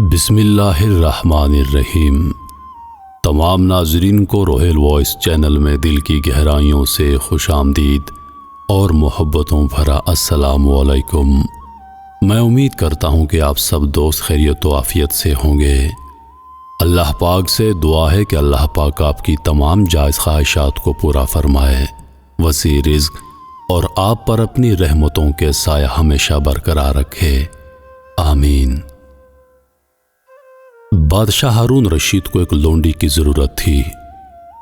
بسم اللہ الرحمن الرحیم۔ تمام ناظرین کو روحیل وائس چینل میں دل کی گہرائیوں سے خوش آمدید اور محبتوں بھرا السلام علیکم۔ میں امید کرتا ہوں کہ آپ سب دوست خیریت و عافیت سے ہوں گے۔ اللہ پاک سے دعا ہے کہ اللہ پاک آپ کی تمام جائز خواہشات کو پورا فرمائے، وسیع رزق اور آپ پر اپنی رحمتوں کے سایہ ہمیشہ برقرار رکھے، آمین۔ بادشاہ ہارون رشید کو ایک لونڈی کی ضرورت تھی۔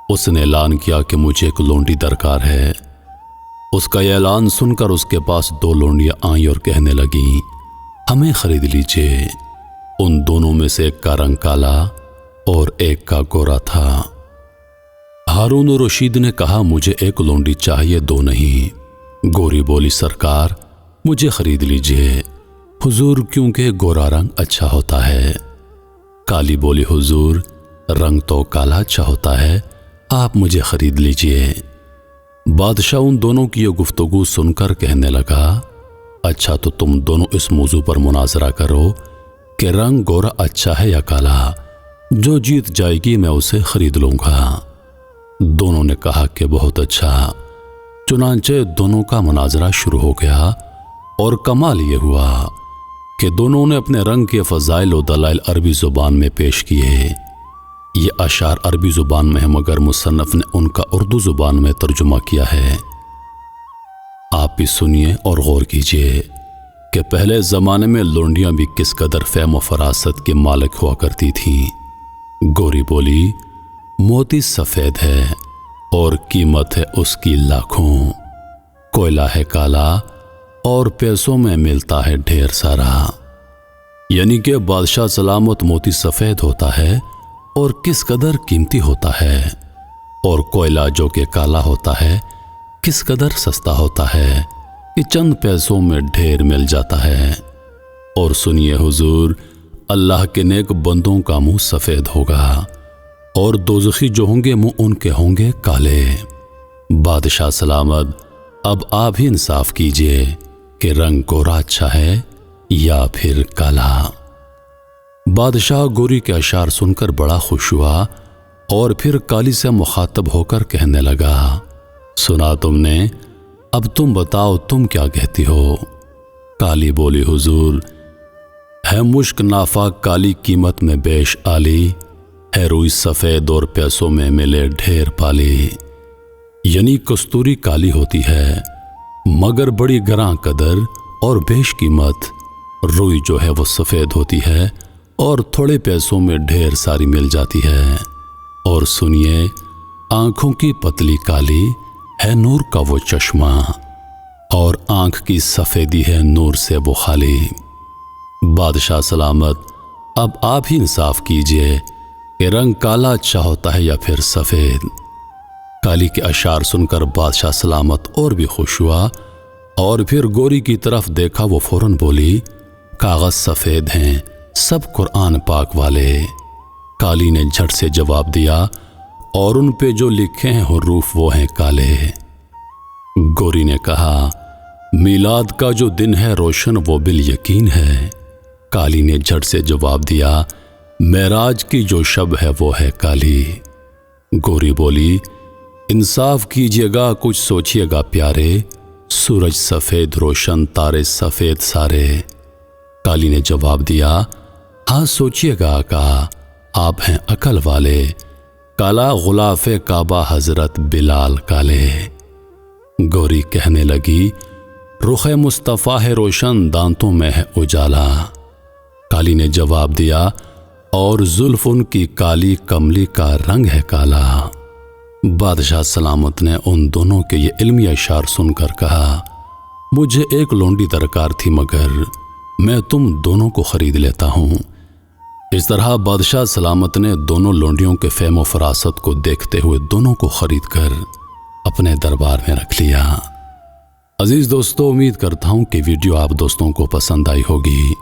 اس نے اعلان کیا کہ مجھے ایک لونڈی درکار ہے۔ اس کا یہ اعلان سن کر اس کے پاس 2 لونڈیاں آئیں اور کہنے لگیں، ہمیں خرید لیجئے۔ ان دونوں میں سے ایک کا رنگ کالا اور ایک کا گورا تھا۔ ہارون رشید نے کہا، مجھے ایک لونڈی چاہیے، 2 نہیں۔ گوری بولی، سرکار مجھے خرید لیجئے حضور، کیونکہ گورا رنگ اچھا ہوتا ہے۔ کالی بولی، حضور رنگ تو کالا اچھا ہوتا ہے، آپ مجھے خرید لیجئے۔ بادشاہ ان دونوں کی یہ گفتگو سن کر کہنے لگا، اچھا تو تم دونوں اس موضوع پر مناظرہ کرو کہ رنگ گورا اچھا ہے یا کالا، جو جیت جائے گی میں اسے خرید لوں گا۔ دونوں نے کہا کہ بہت اچھا۔ چنانچہ دونوں کا مناظرہ شروع ہو گیا اور کمال یہ ہوا کہ دونوں نے اپنے رنگ کے فضائل و دلائل عربی زبان میں پیش کیے۔ یہ اشعار عربی زبان میں ہیں، مگر مصنف نے ان کا اردو زبان میں ترجمہ کیا ہے۔ آپ بھی سنیے اور غور کیجئے کہ پہلے زمانے میں لونڈیاں بھی کس قدر فہم و فراست کے مالک ہوا کرتی تھیں۔ گوری بولی، موتی سفید ہے اور قیمت ہے اس کی لاکھوں، کوئلہ ہے کالا اور پیسوں میں ملتا ہے ڈھیر سارا۔ یعنی کہ بادشاہ سلامت موتی سفید ہوتا ہے اور کس قدر قیمتی ہوتا ہے، اور کوئلہ جو کہ کالا ہوتا ہے کس قدر سستا ہوتا ہے کہ چند پیسوں میں ڈھیر مل جاتا ہے۔ اور سنیے حضور، اللہ کے نیک بندوں کا منہ سفید ہوگا اور دوزخی جو ہوں گے منہ ان کے ہوں گے کالے۔ بادشاہ سلامت، اب آپ ہی انصاف کیجئے کہ رنگ گورا اچھا ہے یا پھر کالا۔ بادشاہ گوری کے اشعار سن کر بڑا خوش ہوا اور پھر کالی سے مخاطب ہو کر کہنے لگا، سنا تم نے، اب تم بتاؤ تم کیا کہتی ہو؟ کالی بولی، حضور ہے مشک نافاق کالی قیمت میں بیش عالی، ہے روئی سفید اور پیسوں میں ملے ڈھیر پالی۔ یعنی کستوری کالی ہوتی ہے مگر بڑی گراں قدر اور بیش قیمت، روئی جو ہے وہ سفید ہوتی ہے اور تھوڑے پیسوں میں ڈھیر ساری مل جاتی ہے۔ اور سنیے، آنکھوں کی پتلی کالی ہے نور کا وہ چشمہ، اور آنکھ کی سفیدی ہے نور سے وہ خالی۔ بادشاہ سلامت، اب آپ ہی انصاف کیجئے کہ رنگ کالا اچھا ہوتا ہے یا پھر سفید؟ کالی کے اشعار سن کر بادشاہ سلامت اور بھی خوش ہوا اور پھر گوری کی طرف دیکھا، وہ فوراً بولی، کاغذ سفید ہیں سب قرآن پاک والے۔ کالی نے جھٹ سے جواب دیا، اور ان پہ جو لکھے ہیں حروف وہ ہیں کالے۔ گوری نے کہا، میلاد کا جو دن ہے روشن وہ بالیقین ہے۔ کالی نے جھٹ سے جواب دیا، معراج کی جو شب ہے وہ ہے کالی۔ گوری بولی، انصاف کیجیے گا، کچھ سوچیے گا پیارے، سورج سفید روشن تارے سفید سارے۔ کالی نے جواب دیا، ہاں سوچیے گا آقا، آپ ہیں عقل والے، کالا غلاف کعبہ حضرت بلال کالے۔ گوری کہنے لگی، رخ مصطفیٰ ہے روشن دانتوں میں ہے اجالا۔ کالی نے جواب دیا، اور زلف ان کی کالی کملی کا رنگ ہے کالا۔ بادشاہ سلامت نے ان دونوں کے یہ علمی اشعار سن کر کہا، مجھے ایک لونڈی درکار تھی مگر میں تم دونوں کو خرید لیتا ہوں۔ اس طرح بادشاہ سلامت نے دونوں لونڈیوں کے فہم و فراست کو دیکھتے ہوئے دونوں کو خرید کر اپنے دربار میں رکھ لیا۔ عزیز دوستو، امید کرتا ہوں کہ ویڈیو آپ دوستوں کو پسند آئی ہوگی۔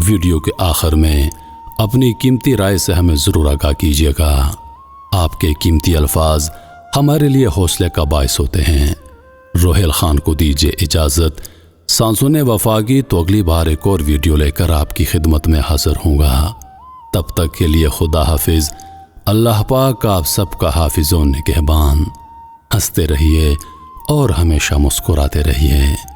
ویڈیو کے آخر میں اپنی قیمتی رائے سے ہمیں ضرور آگاہ کیجیے گا۔ آپ کے قیمتی الفاظ ہمارے لیے حوصلے کا باعث ہوتے ہیں۔ روحیل خان کو دیجیے اجازت۔ سانسوں نے وفا کی تو اگلی بار ایک اور ویڈیو لے کر آپ کی خدمت میں حاضر ہوں گا۔ تب تک کے لیے خدا حافظ۔ اللہ پاک آپ سب کا حافظ و نگہبان۔ ہنستے رہیے اور ہمیشہ مسکراتے رہیے۔